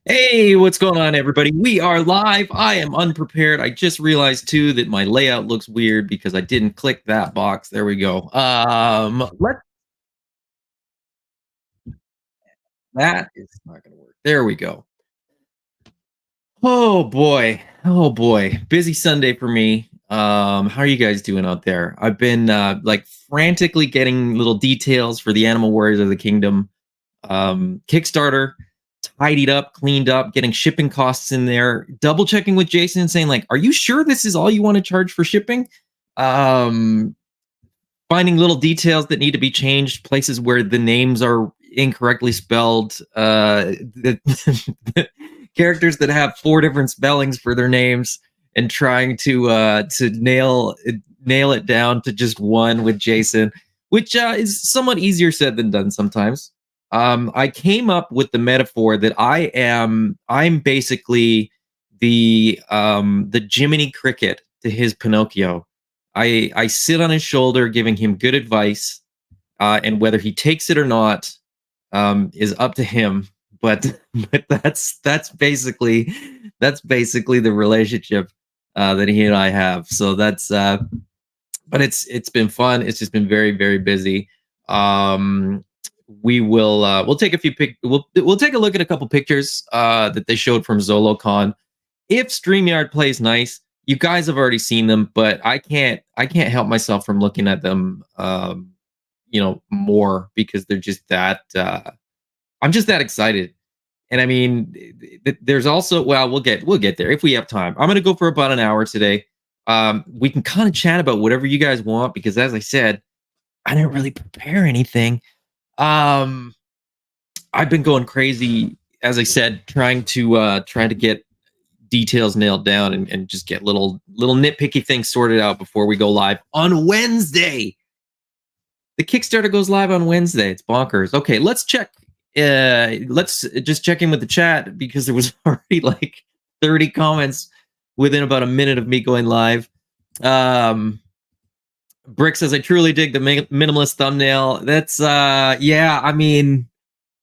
Hey, what's going on, everybody? We are live. I am unprepared. I just realized too that my layout looks weird because I didn't click that box. There we go. Let that is not going to work. There we go. Oh boy. Oh boy. Busy Sunday for me. How are you guys doing out there? I've been like frantically getting little details for the Animal Warriors of the Kingdom Kickstarter tidied up, cleaned up, getting shipping costs in there, double checking with Jason, saying like, "Are you sure this is all you want to charge for shipping?" Um, Finding little details that need to be changed, places where the names are incorrectly spelled, the characters that have four different spellings for their names, and trying to nail it down to just one with Jason, which is somewhat easier said than done sometimes. I came up with the metaphor that I'm basically the Jiminy Cricket to his Pinocchio. I sit on his shoulder, giving him good advice, and whether he takes it or not is up to him. But but that's basically the relationship that he and I have. So that's but it's been fun. It's just been very very busy. We'll take a we'll take a look at a couple pictures that they showed from ZoloCon. If StreamYard plays nice, you guys have already seen them, but I can't help myself from looking at them more because they're just that I'm just that excited. And I mean, there's also, well, we'll get there if we have time. I'm gonna go for about an hour today. We can kind of chat about whatever you guys want because, as I said, I didn't really prepare anything. Um, I've been going crazy, as I said, trying to get details nailed down and just get little nitpicky things sorted out before we go live on Wednesday. The Kickstarter goes live on Wednesday. It's bonkers. Okay, let's check. Let's just check in with the chat because there was already like 30 comments within about a minute of me going live. Brick says, I truly dig the minimalist thumbnail. That's yeah, I mean,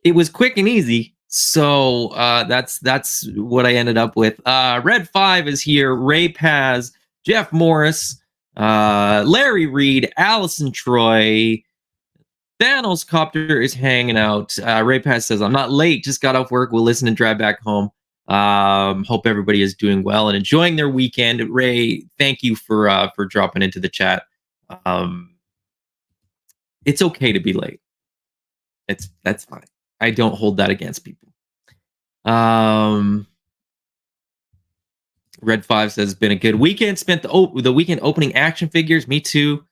it was quick and easy. So that's what I ended up with. Red 5 is here. Ray Paz, Jeff Morris, Larry Reed, Allison Troy, Thanos Copter is hanging out. Ray Paz says, I'm not late, just got off work. We'll listen and drive back home. Hope everybody is doing well and enjoying their weekend. Ray, thank you for dropping into the chat. It's okay to be late. That's fine. I don't hold that against people. Red 5 says, been a good weekend. Spent the weekend opening action figures. Me too.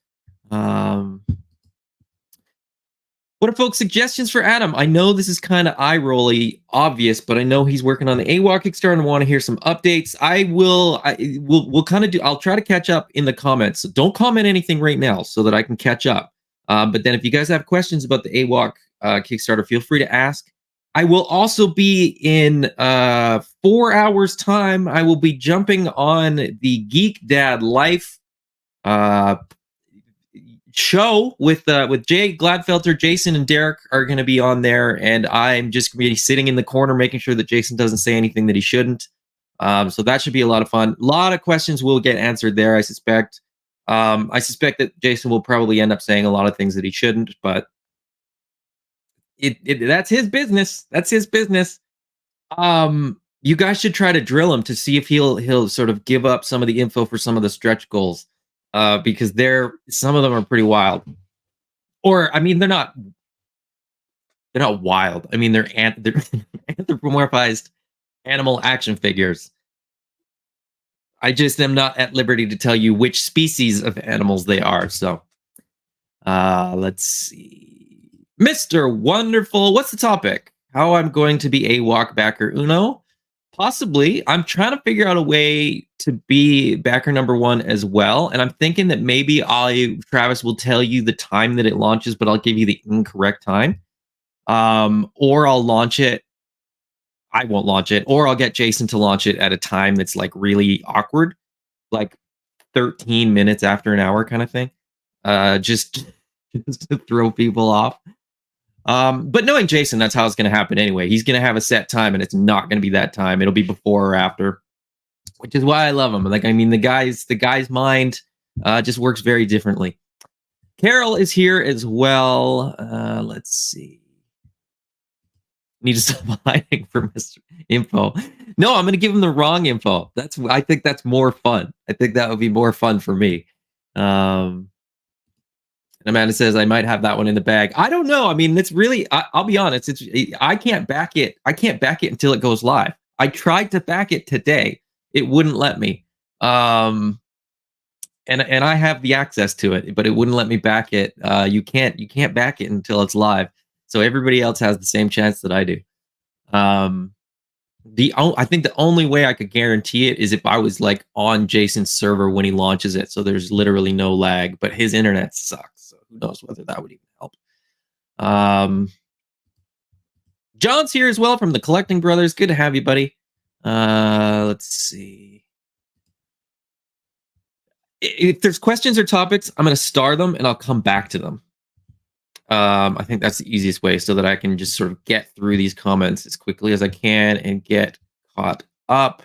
What are folks' suggestions for Adam? I know this is kind of eye-rolly obvious, but I know he's working on the AWOC Kickstarter and want to hear some updates. We'll kind of do, I'll try to catch up in the comments. So don't comment anything right now so that I can catch up. But then if you guys have questions about the AWOC Kickstarter, feel free to ask. I will also be in 4 hours time. I will be jumping on the Geek Dad Life show with Jay Gladfelter. Jason and Derek are going to be on there, and I'm just going to be sitting in the corner making sure that Jason doesn't say anything that he shouldn't. So that should be a lot of fun. A lot of questions will get answered there, I suspect. I suspect that Jason will probably end up saying a lot of things that he shouldn't, but that's his business. That's his business. You guys should try to drill him to see if he'll sort of give up some of the info for some of the stretch goals, because some of them are pretty wild. Or I mean, they're not wild. I mean, they're anthropomorphized animal action figures. I just am not at liberty to tell you which species of animals they are. So, let's see, Mr. Wonderful. What's the topic? How I'm going to be a walk backer Uno? Possibly. I'm trying to figure out a way to be backer number one as well. And I'm thinking that maybe Travis will tell you the time that it launches, but I'll give you the incorrect time. Or I'll launch it. I won't launch it, or I'll get Jason to launch it at a time that's like really awkward, like 13 minutes after an hour kind of thing. Just, just to throw people off. But knowing Jason, that's how it's going to happen anyway. He's going to have a set time, and it's not going to be that time. It'll be before or after, which is why I love him. Like, I mean, the guy's mind just works very differently. Carol is here as well. Let's see. Need to stop hiding for Mr. Info. No, I'm going to give him the wrong info. I think that's more fun. I think that would be more fun for me. And Amanda says I might have that one in the bag. I don't know. I mean, it's really. I'll be honest. I can't back it. I can't back it until it goes live. I tried to back it today. It wouldn't let me. And I have the access to it, but it wouldn't let me back it. You can't back it until it's live. So everybody else has the same chance that I do. I think the only way I could guarantee it is if I was like on Jason's server when he launches it, so there's literally no lag. But his internet sucks, so who knows whether that would even help. John's here as well from the Collecting Brothers. Good to have you, buddy. Let's see. If there's questions or topics, I'm going to star them and I'll come back to them. I think that's the easiest way so that I can just sort of get through these comments as quickly as I can and get caught up.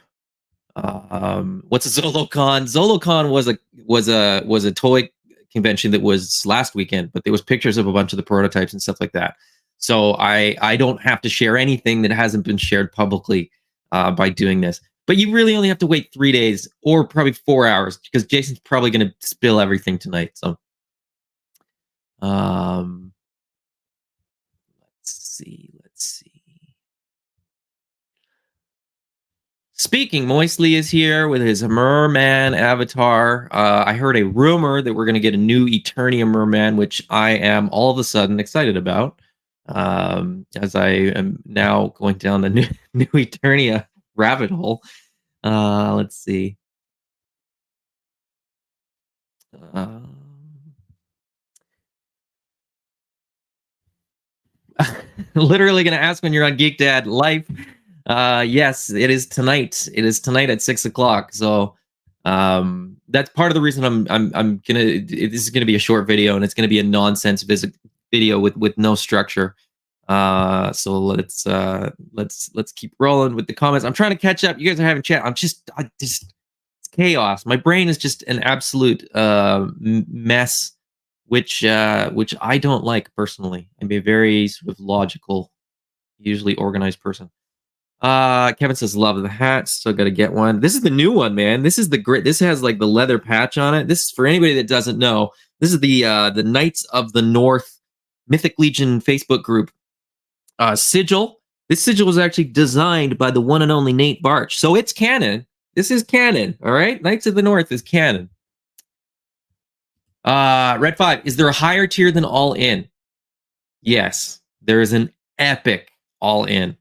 What's a ZoloCon? ZoloCon was a toy convention that was last weekend, but there was pictures of a bunch of the prototypes and stuff like that. So I don't have to share anything that hasn't been shared publicly by doing this. But you really only have to wait 3 days or probably 4 hours because Jason's probably going to spill everything tonight. So, let's see. Speaking, Moistly is here with his merman avatar. I heard a rumor that we're going to get a new Eternia merman, which I am all of a sudden excited about, as I am now going down the new Eternia rabbit hole. Let's see. Literally going to ask when you're on Geek Dad Life. Yes, it is tonight. It is tonight at 6 o'clock. So that's part of the reason I'm gonna. This is gonna be a short video, and it's gonna be a nonsense video with no structure. So let's keep rolling with the comments. I'm trying to catch up. You guys are having chat. It's chaos. My brain is just an absolute mess, which I don't like personally. I'm a very sort of logical, usually organized person. Kevin says love the hat. Still got to get one. This is the new one, man. This is the great. This has like the leather patch on it. This is for anybody that doesn't know. This is the Knights of the North Mythic Legion Facebook group sigil. This sigil was actually designed by the one and only Nate Barch, so it's canon. This is canon. All right, Knights of the North is canon. Red 5. Is there a higher tier than All In? Yes, there is an epic All In.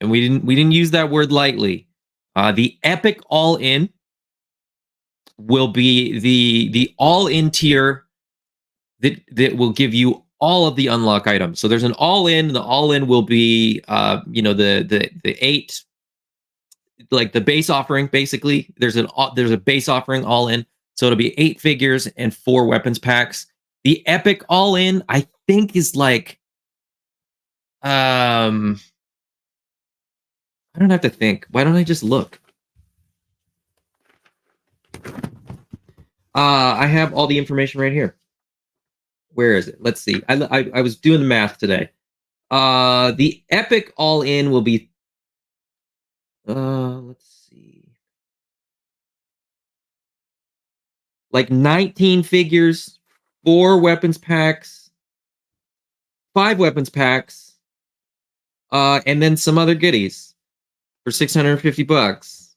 And we didn't use that word lightly. The epic All In will be the All In tier that will give you all of the unlock items. So there's an All In. The All In will be the 8, like the base offering basically. There's a base offering All In. So it'll be 8 figures and 4 weapons packs. The epic All In, I think, is like I don't have to think. Why don't I just look? I have all the information right here. Where is it? Let's see. I was doing the math today. The epic All In will be Let's see. Like 19 figures, 4 weapons packs, 5 weapons packs, and then some other goodies for $650.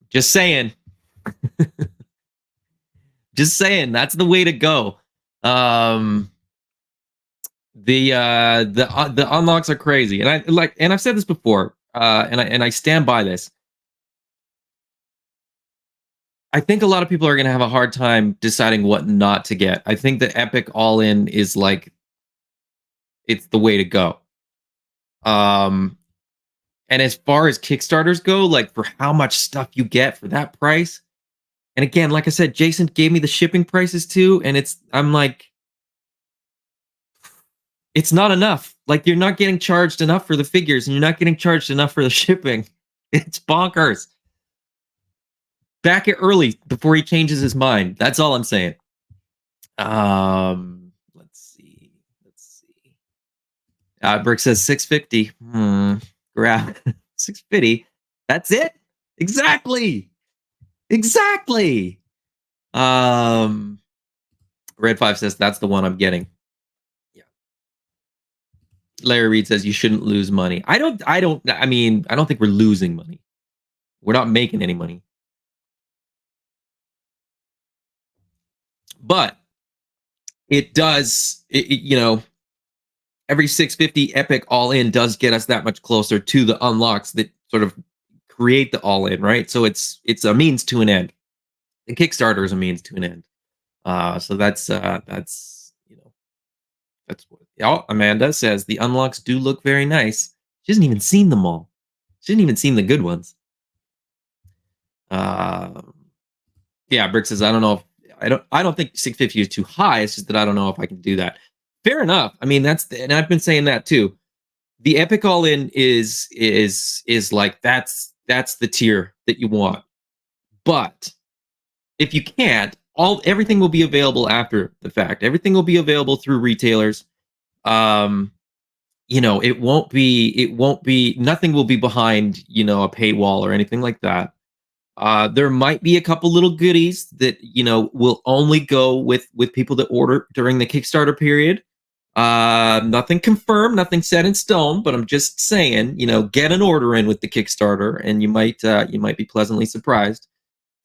Just saying. Just saying, that's the way to go. The unlocks are crazy, and I've said this before, and I stand by this. I think a lot of people are going to have a hard time deciding what not to get. I think the Epic All In is like it's the way to go. Um, and as far as Kickstarters go, like for how much stuff you get for that price, and again, like I said, Jason gave me the shipping prices too, and I'm like, it's not enough. Like you're not getting charged enough for the figures, and you're not getting charged enough for the shipping. It's bonkers. Back it early before he changes his mind. That's all I'm saying. Let's see. Brick says 650. Grab 650. That's it. Exactly. Red 5 says that's the one I'm getting. Yeah. Larry Reed says you shouldn't lose money. I don't think we're losing money. We're not making any money. But it does, every 650 Epic All In does get us that much closer to the unlocks that sort of create the All In, right? So it's a means to an end. The Kickstarter is a means to an end. So that's what Amanda says. The unlocks do look very nice. She hasn't even seen them all. She hasn't even seen the good ones. Yeah, Brick says I don't know if I don't think 650 is too high. It's just that I don't know if I can do that. Fair enough. I mean, and I've been saying that too. The Epic All In is like that's the tier that you want. But if you can't, everything will be available after the fact. Everything will be available through retailers. It won't be nothing will be behind, a paywall or anything like that. There might be a couple little goodies that will only go with people that order during the Kickstarter period. Nothing confirmed, nothing set in stone, but I'm just saying, get an order in with the Kickstarter, and you might be pleasantly surprised.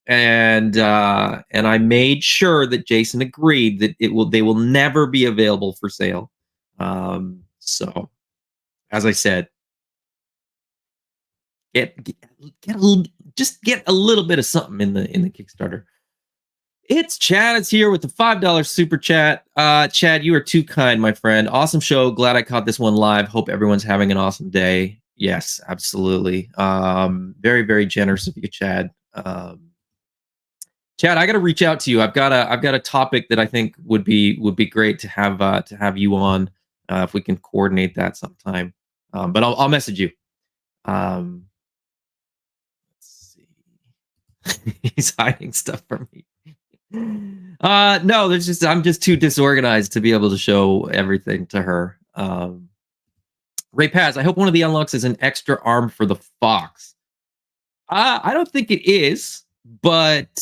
And I made sure that Jason agreed that they will never be available for sale. So, as I said, get a little bit of something in the Kickstarter. It's Chad. It's here with the $5 super chat. Chad, you are too kind, my friend. Awesome show. Glad I caught this one live. Hope everyone's having an awesome day. Yes, absolutely. Very, very generous of you, Chad. Chad, I got to reach out to you. I've got a topic that I think would be great to have you on if we can coordinate that sometime. But I'll message you. Let's see. He's hiding stuff from me. No, I'm just too disorganized to be able to show everything to her. Ray Paz, I hope one of the unlocks is an extra arm for the fox. I don't think it is, but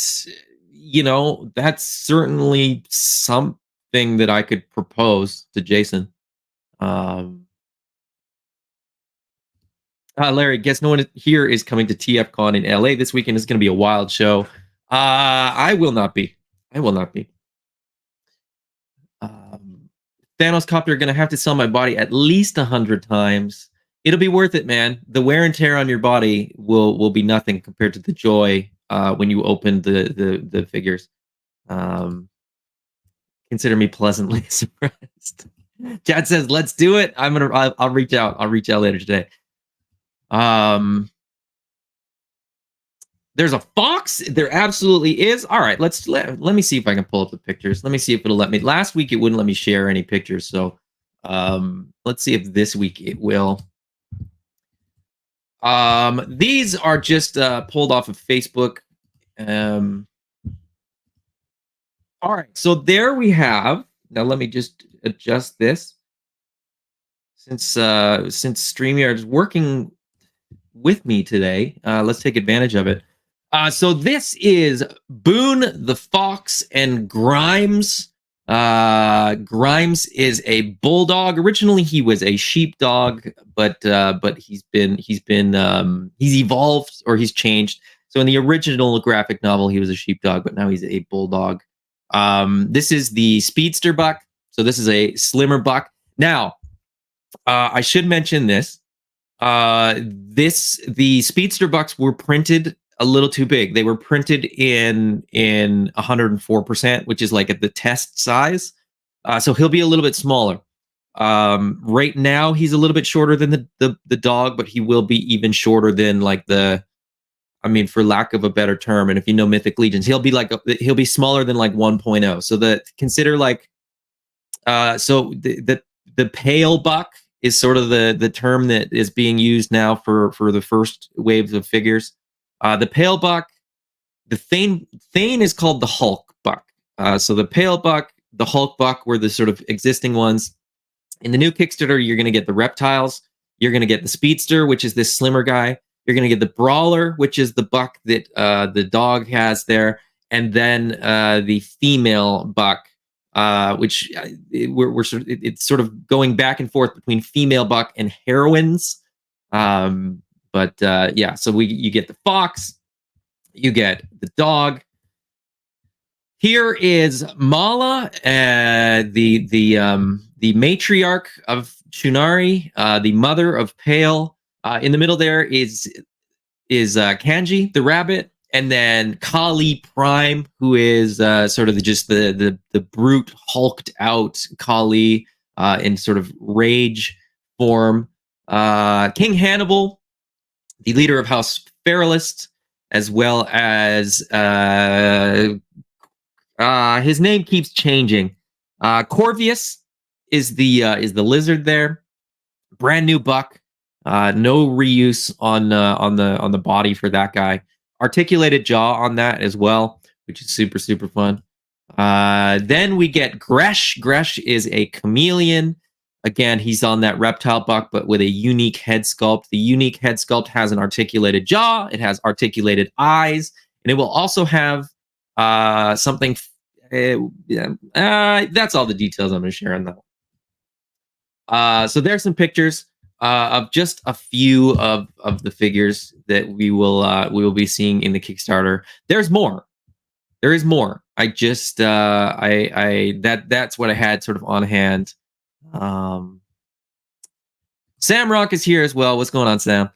that's certainly something that I could propose to Jason. Larry, guess no one here is coming to TFCon in LA this weekend. It's going to be a wild show. I will not be. Thanos Copter going to have to sell my body at least 100 times. It'll be worth it, man. The wear and tear on your body will be nothing compared to the joy when you open the figures. Consider me pleasantly surprised. Chad says, "Let's do it." I'll reach out. I'll reach out later today. There's a fox. There absolutely is. All right, let me see if I can pull up the pictures. Let me see if it'll let me. Last week it wouldn't let me share any pictures, so let's see if this week it will. These are just pulled off of Facebook. All right, so there we have Now let me just adjust this since StreamYard is working with me today. Let's take advantage of it. So this is Boone the Fox and Grimes. Grimes is a bulldog. Originally, he was a sheepdog, but he's evolved or he's changed. So in the original graphic novel, he was a sheepdog, but now he's a bulldog. This is the speedster buck. So this is a slimmer buck. Now, I should mention this. The speedster bucks were printed a little too big. They were printed in 104%, which is like at the test size. So he'll be a little bit smaller. Right now he's a little bit shorter than the dog, but he will be even shorter than like for lack of a better term. And if you know Mythic Legions, he'll be smaller than like 1.0. So consider like so the pale buck is sort of the term that is being used now for the first waves of figures. The pale buck, the Thane is called the Hulk buck. So the pale buck, the Hulk buck were the sort of existing ones. In the new Kickstarter, you're going to get the reptiles. You're going to get the speedster, which is this slimmer guy. You're going to get the brawler, which is the buck that the dog has there, and then the female buck, which it's sort of going back and forth between female buck and heroines. Yeah, so you get the fox, you get the dog. Here is Mala, the matriarch of Chunari, the mother of Pale. In the middle there is Kanji, the rabbit, and then Kali Prime, who is sort of the brute hulked out Kali in sort of rage form. King Hannibal, the leader of House Feralist, as well as his name keeps changing. Corvius is the lizard there. Brand new buck. No reuse on the body for that guy. Articulated jaw on that as well, which is super, super fun. Then we get Gresh. Gresh is a chameleon. Again, he's on that reptile buck, but with a unique head sculpt. The unique head sculpt has an articulated jaw. It has articulated eyes, and it will also have something. That's all the details I'm going to share on that. So there's some pictures of just a few of the figures that we will be seeing in the Kickstarter. There's more. There is more. I just that's what I had sort of on hand. Sam Rock is here as well. What's going on, Sam?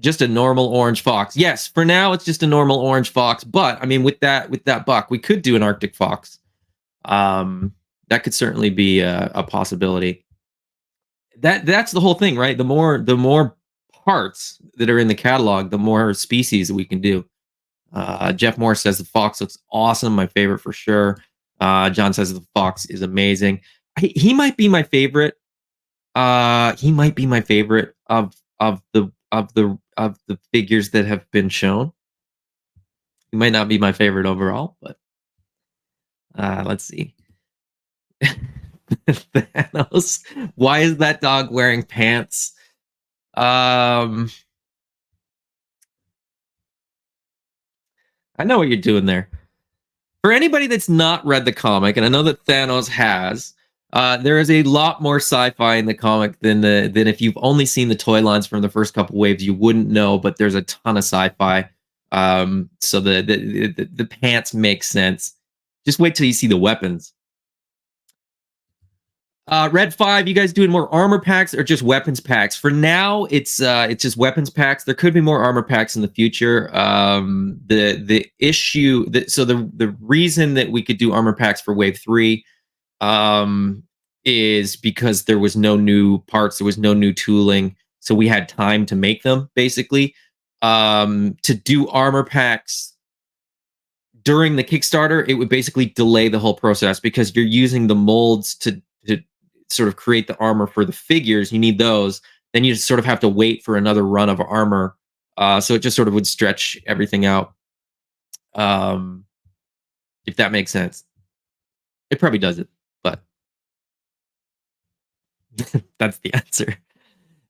Just a normal orange fox. Yes, for now it's just a normal orange fox. But I mean, with that buck, we could do an Arctic fox. That could certainly be a possibility. That's the whole thing, right? The more parts that are in the catalog, the more species we can do. Jeff Moore says the fox looks awesome. My favorite for sure. John says the fox is amazing. He might be my favorite. He might be my favorite of the figures that have been shown. He might not be my favorite overall, but let's see. Thanos. Why is that dog wearing pants? I know what you're doing there. For anybody that's not read the comic, and I know that Thanos has, there is a lot more sci-fi in the comic than if you've only seen the toy lines from the first couple waves, you wouldn't know. But there's a ton of sci-fi, so the pants make sense. Just wait till you see the weapons. Red 5, you guys doing more armor packs or just weapons packs? For now, it's just weapons packs. There could be more armor packs in the future. The issue the reason that we could do armor packs for Wave 3 is because there was no new parts, there was no new tooling, so we had time to make them, basically. To do armor packs during the Kickstarter, it would basically delay the whole process because you're using the molds to sort of create the armor for the figures. You need those. Then you just sort of have to wait for another run of armor. So it just sort of would stretch everything out. Um, if that makes sense. It probably doesn't, but that's the answer.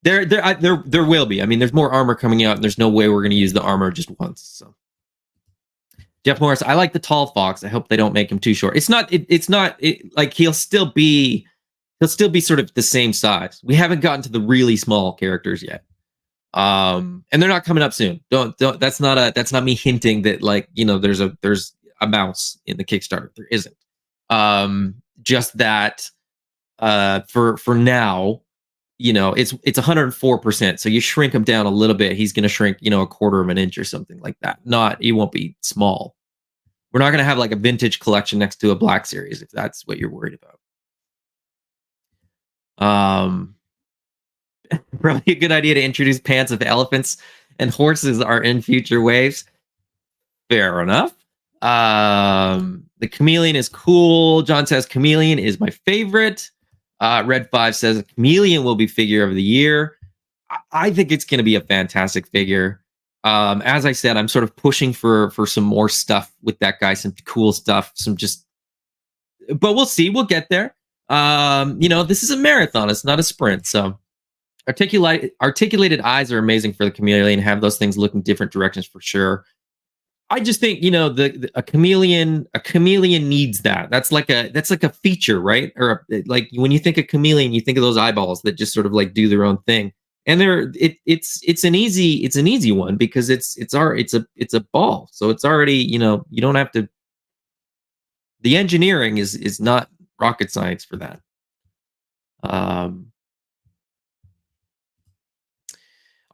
There will be. I mean, there's more armor coming out, and there's no way we're going to use the armor just once. So, Jeff Morris, I like the tall fox. I hope they don't make him too short. It's not. It's not like he'll still be sort of the same size. We haven't gotten to the really small characters yet, and they're not coming up soon. Don't. That's not me hinting that, like, there's a mouse in the Kickstarter. There isn't. Just that for now, it's 104%. So you shrink him down a little bit, he's going to shrink, a quarter of an inch or something like that. He won't be small. We're not going to have like a vintage collection next to a Black Series if that's what you're worried about. Probably a good idea to introduce pants if elephants and horses are in future waves. Fair enough. The chameleon is cool. John says chameleon is my favorite. Red 5 says chameleon will be figure of the year. I think it's going to be a fantastic figure. As I said, I'm sort of pushing for some more stuff with that guy, some cool stuff, but we'll see. We'll get there. This is a marathon. It's not a sprint. So articulated eyes are amazing for the chameleon. Have those things looking different directions for sure. I just think, a chameleon needs that. That's like a feature, right? Or like when you think of chameleon, you think of those eyeballs that just sort of like do their own thing. And it's an easy one because it's a ball. So it's already, you don't have to. The engineering is not rocket science for that.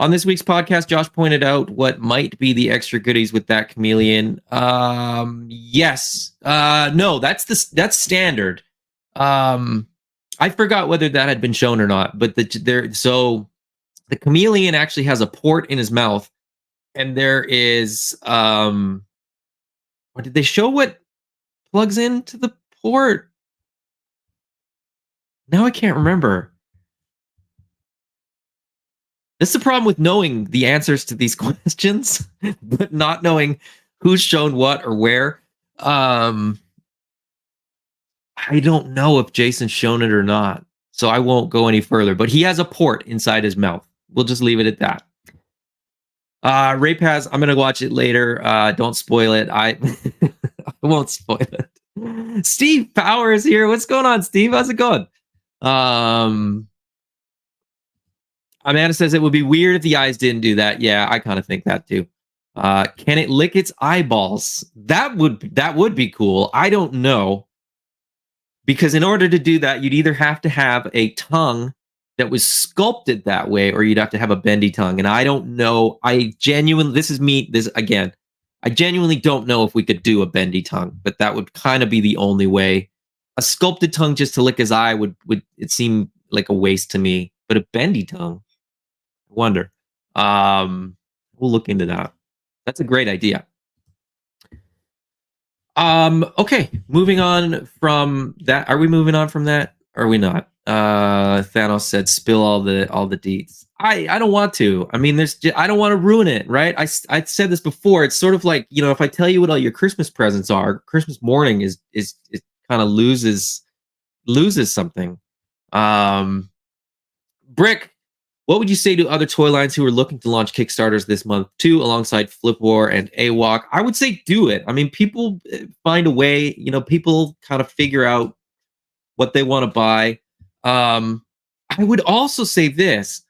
On this week's podcast, Josh pointed out what might be the extra goodies with that chameleon. Yes. No, that's standard. I forgot whether that had been shown or not, but so the chameleon actually has a port in his mouth, and there is what did they show what plugs into the port? Now I can't remember. This is the problem with knowing the answers to these questions, but not knowing who's shown what or where. I don't know if Jason's shown it or not, so I won't go any further. But he has a port inside his mouth. We'll just leave it at that. Ray Paz, I'm gonna watch it later. Don't spoil it. I won't spoil it. Steve Power is here. What's going on, Steve? How's it going? Amanda says it would be weird if the eyes didn't do that. Yeah, I kind of think that too. Can it lick its eyeballs? That would be cool. I don't know. Because in order to do that, you'd either have to have a tongue that was sculpted that way, or you'd have to have a bendy tongue. And I don't know. I genuinely don't know if we could do a bendy tongue, but that would kind of be the only way. A sculpted tongue just to lick his eye would it seem like a waste to me. But a bendy tongue, I wonder. We'll look into that. That's a great idea. Okay, moving on from that. Are we moving on from that? Or are we not? Thanos said, "Spill all the deets." I don't want to. I mean, I don't want to ruin it, right? I said this before. It's sort of like, if I tell you what all your Christmas presents are, Christmas morning is it kind of loses something. Brick, what would you say to other toy lines who are looking to launch Kickstarters this month too, alongside Flip War and AWOC? I would say do it. I mean, people find a way. People kind of figure out what they want to buy. I would also say this: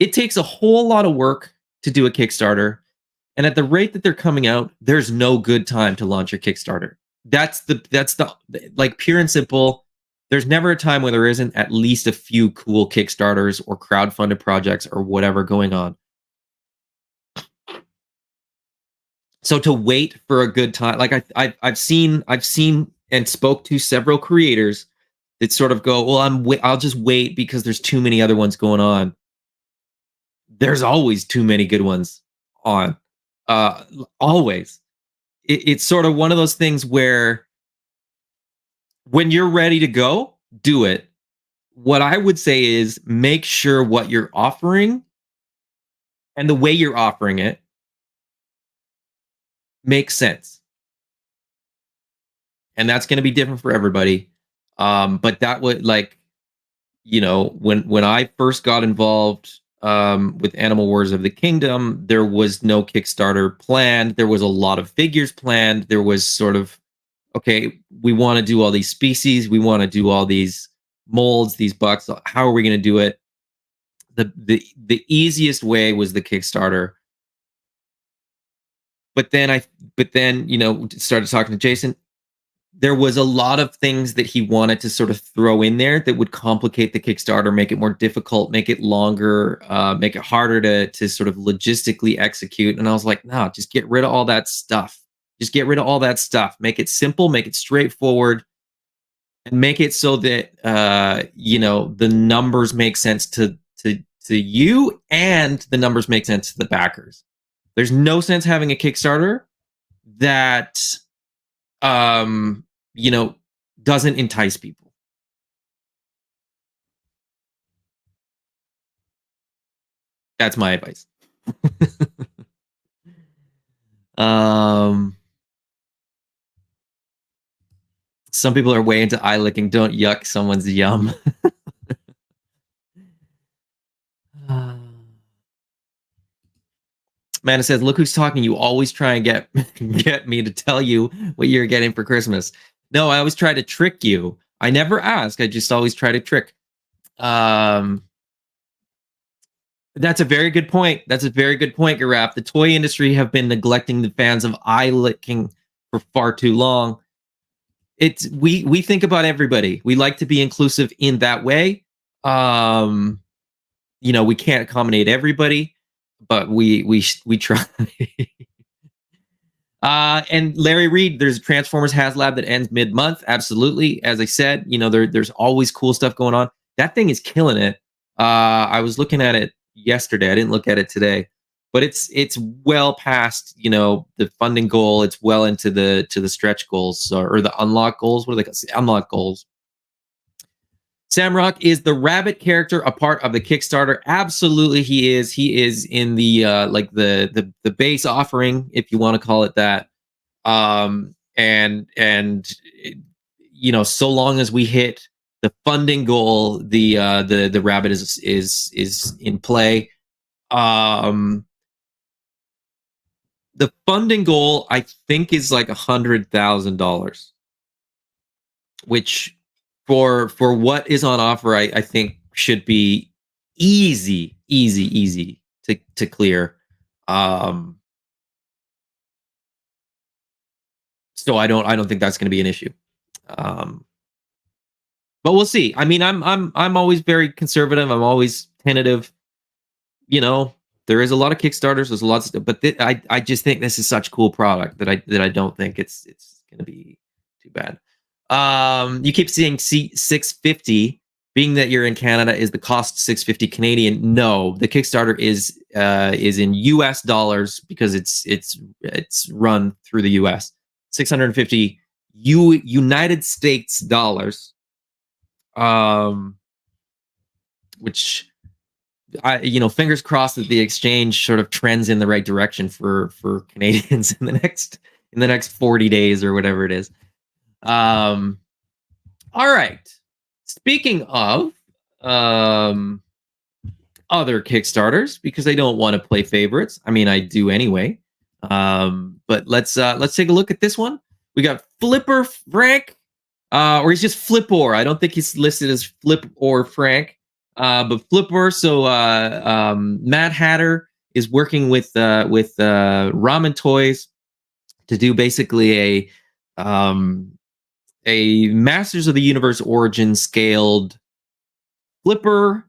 it takes a whole lot of work to do a Kickstarter, and at the rate that they're coming out, there's no good time to launch your Kickstarter. That's the like, pure and simple. There's never a time where there isn't at least a few cool Kickstarters or crowdfunded projects or whatever going on. So to wait for a good time, like I've seen and spoke to several creators that sort of go, well, I'll just wait because there's too many other ones going on. There's always too many good ones on. Always. It's sort of one of those things where when you're ready to go, do it. What I would say is make sure what you're offering and the way you're offering it makes sense, and that's going to be different for everybody. But that would, like, when I first got involved with Animal Wars of the Kingdom, there was no Kickstarter planned. There was a lot of figures planned. There was sort of, okay, we want to do all these species, we want to do all these molds, these bucks. How are we going to do it? The easiest way was the Kickstarter. But then started talking to Jason. There was a lot of things that he wanted to sort of throw in there that would complicate the Kickstarter, make it more difficult, make it longer, make it harder to sort of logistically execute. And I was like, no, just get rid of all that stuff. Just get rid of all that stuff. Make it simple, make it straightforward, and make it so that the numbers make sense to you, and the numbers make sense to the backers. There's no sense having a Kickstarter that doesn't entice people. That's my advice. Some people are way into eye licking. Don't yuck someone's yum. Amanda says, look who's talking. You always try and get me to tell you what you're getting for Christmas. No, I always try to trick you. I never ask. I just always try to trick. That's a very good point. That's a very good point, Garap. The toy industry have been neglecting the fans of eye licking for far too long. We think about everybody. We like to be inclusive in that way. We can't accommodate everybody, but we try. And Larry Reed, there's a Transformers HasLab that ends mid-month. Absolutely. As I said, there's always cool stuff going on. That thing is killing it. I was looking at it yesterday. I didn't look at it today, but it's well past the funding goal. It's well into the stretch goals, or the unlock goals. What do they call it? Unlock goals. Samrock, is the rabbit character a part of the Kickstarter? Absolutely, he is. He is in the the base offering, if you want to call it that. So long as we hit the funding goal, the rabbit is in play. The funding goal, I think, is like $100,000, which for what is on offer, I think should be easy to clear. So I don't think that's going to be an issue. But we'll see. I mean, I'm always very conservative. I'm always tentative. There is a lot of Kickstarters. There's a lot of stuff, but I just think this is such a cool product that I don't think it's going to be too bad. You keep seeing $650. Being that you're in Canada, is the cost $650 Canadian? No, the Kickstarter is in US dollars, because it's run through the US. 650 United States dollars. Which fingers crossed that the exchange sort of trends in the right direction for Canadians in the next 40 days or whatever it is. All right. Speaking of other Kickstarters, because I don't want to play favorites. I mean, I do anyway. But let's take a look at this one. We got Flipper Frank, or he's just Flipper. I don't think he's listed as Flip or Frank, but Flipper. So Mad Hatter is working with Ramen Toys to do basically a Masters of the Universe origin scaled Flipper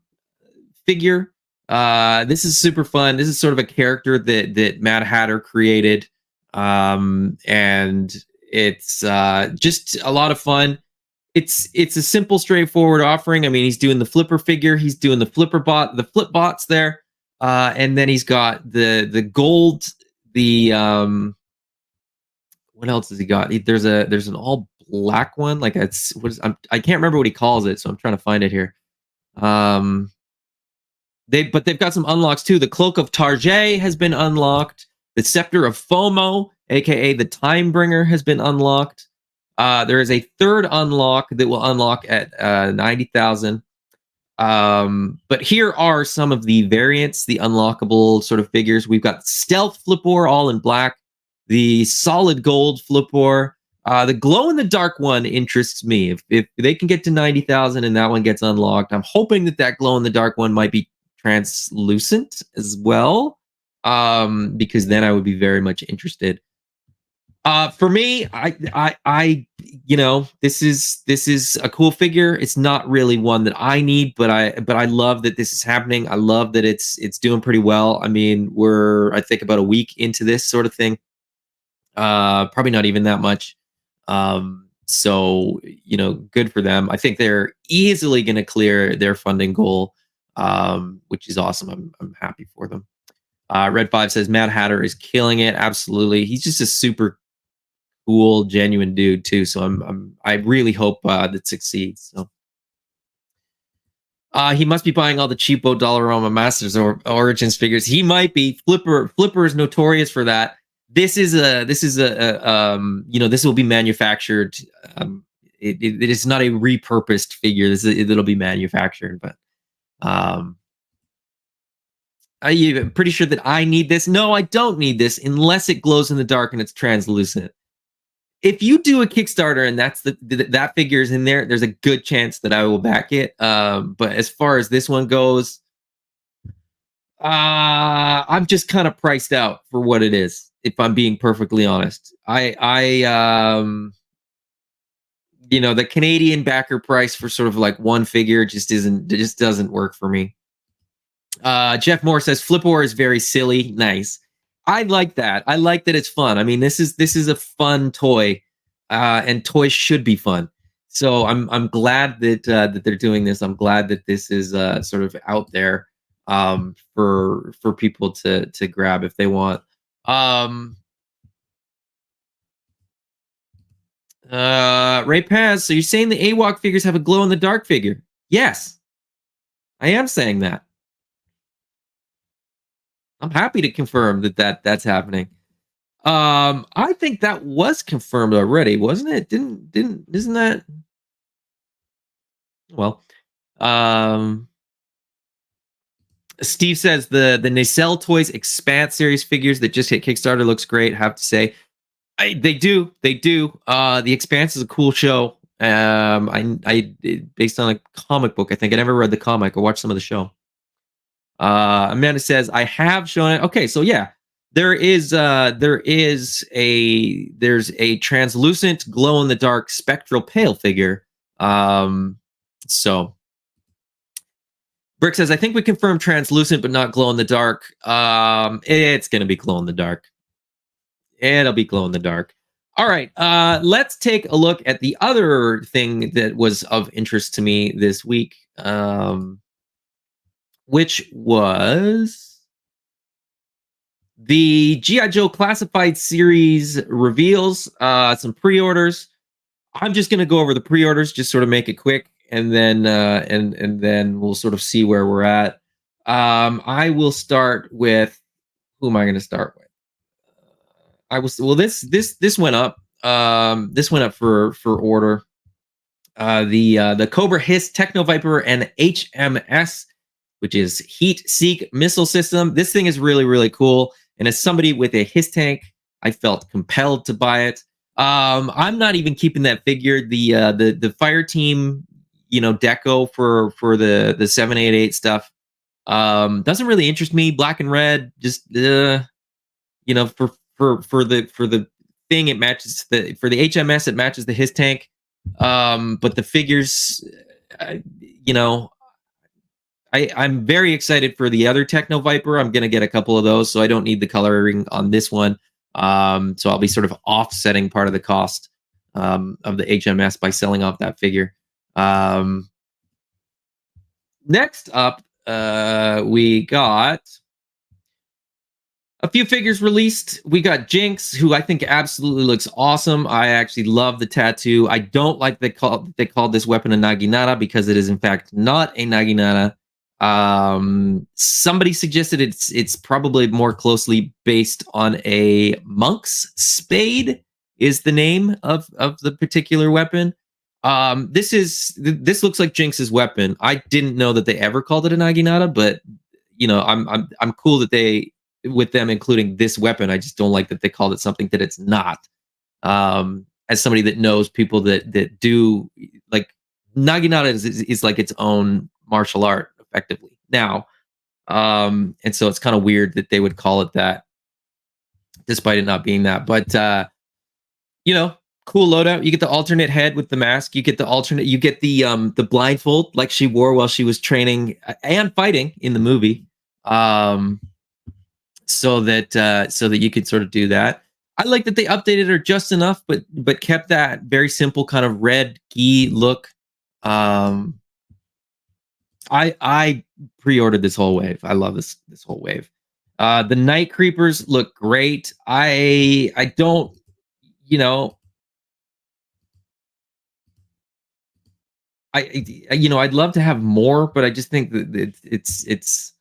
figure. This is super fun. This is sort of a character that Mad Hatter created, and it's just a lot of fun. It's a simple, straightforward offering. I mean, he's doing the Flipper figure, he's doing the Flip bots there, and then he's got the gold. What else has he got? There's an all black one. Like I can't remember what he calls it, so I'm trying to find it here. They've got some unlocks too. The Cloak of Tarjay has been unlocked. The Scepter of FOMO aka the Timebringer, has been unlocked. There is a third unlock that will unlock at 90,000. But here are some of the variants, the unlockable sort of figures. We've got Stealth Flipor, all in black. The Solid Gold Flipor. The glow in the dark one interests me. If they can get to 90,000 and that one gets unlocked, I'm hoping that glow in the dark one might be translucent as well, because then I would be very much interested. For me, this is a cool figure. It's not really one that I need, but I love that this is happening. I love that it's doing pretty well. I mean, we're, I think, about a week into this sort of thing. Probably not even that much. So, good for them. I think they're easily going to clear their funding goal, which is awesome. I'm happy for them. Red 5 says Mad Hatter is killing it. Absolutely. He's just a super cool, genuine dude too. So I really hope that succeeds. So he must be buying all the cheapo Dollarama Masters or Origins figures. He might be. Flipper is notorious for that. This will be manufactured. It is not a repurposed figure. It'll be manufactured, but I'm pretty sure that I need this. No, I don't need this unless it glows in the dark and it's translucent. If you do a Kickstarter and that's that figure is in there, there's a good chance that I will back it. But as far as this one goes, I'm just kind of priced out for what it is, if I'm being perfectly honest. The Canadian backer price for sort of like one figure just doesn't work for me. Jeff Moore says Flipor is very silly. Nice. I like that. I like that it's fun. I mean, this is a fun toy, and toys should be fun. So I'm glad that they're doing this. I'm glad that this is sort of out there for people to grab if they want. Ray Paz, so you're saying the AWOC figures have a glow in the dark figure? Yes, I am saying that. I'm happy to confirm that's happening. I think that was confirmed already, wasn't it? Isn't that? Well, Steve says the Nacelle Toys Expanse series figures that just hit Kickstarter looks great. Have to say, they do. The Expanse is a cool show. Based on a comic book. I think I never read the comic. I watched some of the show. Amanda says I have shown it. Okay, so yeah, there's a translucent glow in the dark spectral pale figure. So Brick says I think we confirmed translucent but not glow in the dark. It's gonna be glow in the dark. It'll be glow in the dark. All right, let's take a look at the other thing that was of interest to me this week. Which was the G.I. Joe Classified Series reveals, some pre-orders. I'm just going to go over the pre-orders, just sort of make it quick, and then and then we'll sort of see where we're at. I will start with, who am I going to start with? This went up. This went up for order. The Cobra Hiss Techno Viper and HMS, which is Heat Seek missile system. This thing is really, really cool. And as somebody with a Hiss tank, I felt compelled to buy it. I'm not even keeping that figure. The fire team, deco for the 788 stuff doesn't really interest me. Black and red, just for the thing, it matches for the HMS, it matches the Hiss tank. But the figures, I'm very excited for the other Techno Viper. I'm going to get a couple of those, so I don't need the coloring on this one. So I'll be sort of offsetting part of the cost of the HMS by selling off that figure. Next up, we got a few figures released. We got Jinx, who I think absolutely looks awesome. I actually love the tattoo. I don't like they called this weapon a Naginata, because it is in fact not a Naginata. Somebody suggested it's probably more closely based on a monk's spade is the name of the particular weapon. This looks like Jinx's weapon. I didn't know that they ever called it a naginata, but I'm cool that they with them including this weapon. I just don't like that they called it something that it's not. As somebody that knows people that do like naginata is like its own martial art effectively now. And so it's kind of weird that they would call it that despite it not being that. But you know, cool loadout. You get the alternate head with the mask. You get the alternate. You get the blindfold like she wore while she was training and fighting in the movie. So that you could sort of do that. I like that they updated her just enough, but kept that very simple kind of red gi look. I pre-ordered this whole wave. I love this whole wave. The night creepers look great. I don't, you know, I'd love to have more, but I just think that it's.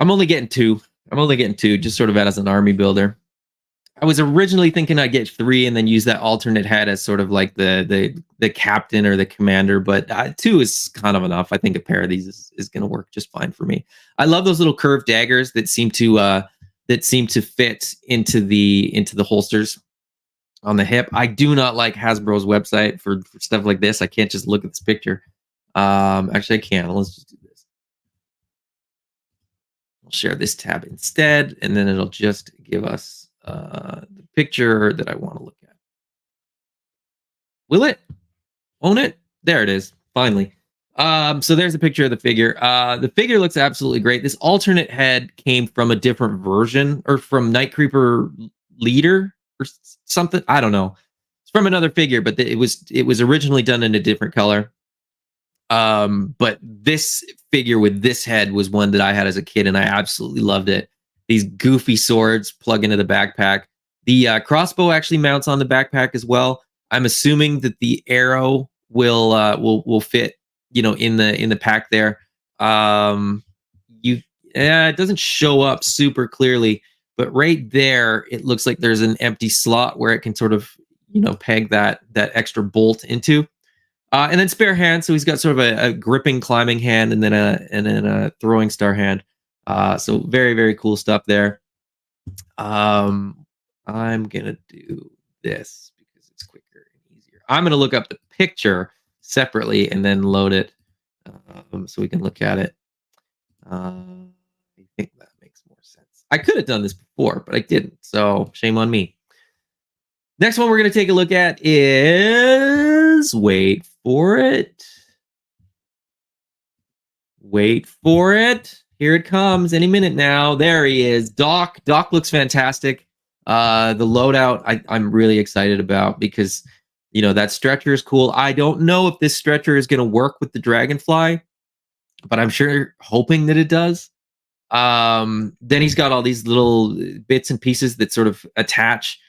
I'm only getting two. I'm only getting two, just sort of as an army builder. I was originally thinking I'd get three and then use that alternate head as sort of like the captain or the commander, but two is kind of enough. I think a pair of these is going to work just fine for me. I love those little curved daggers that seem to fit into the holsters on the hip. I do not like Hasbro's website for stuff like this. I can't just look at this picture. Actually, I can. Let's just do this. I'll share this tab instead, and then it'll just give us the picture that I want to look at. Will it? Won't it? There it is. Finally. So there's a picture of the figure. The figure looks absolutely great. This alternate head came from a different version, or from Night Creeper Leader or something. I don't know. It's from another figure, but it was originally done in a different color. But this figure with this head was one that I had as a kid, and I absolutely loved it. These goofy swords plug into the backpack. The crossbow actually mounts on the backpack as well. I'm assuming that the arrow will fit, in the pack there. It doesn't show up super clearly, but right there it looks like there's an empty slot where it can sort of peg that extra bolt into. And then spare hand, so he's got sort of a gripping climbing hand and then a throwing star hand. So very, very cool stuff there. I'm gonna do this because it's quicker and easier. I'm gonna look up the picture separately and then load it so we can look at it. I think that makes more sense. I could have done this before, but I didn't, so shame on me. Next one we're gonna take a look at is, wait for it. Wait for it. Here it comes any minute now. There he is. Doc. Doc looks fantastic. The loadout I'm really excited about because, that stretcher is cool. I don't know if this stretcher is going to work with the Dragonfly, but I'm sure hoping that it does. Then he's got all these little bits and pieces that sort of attach.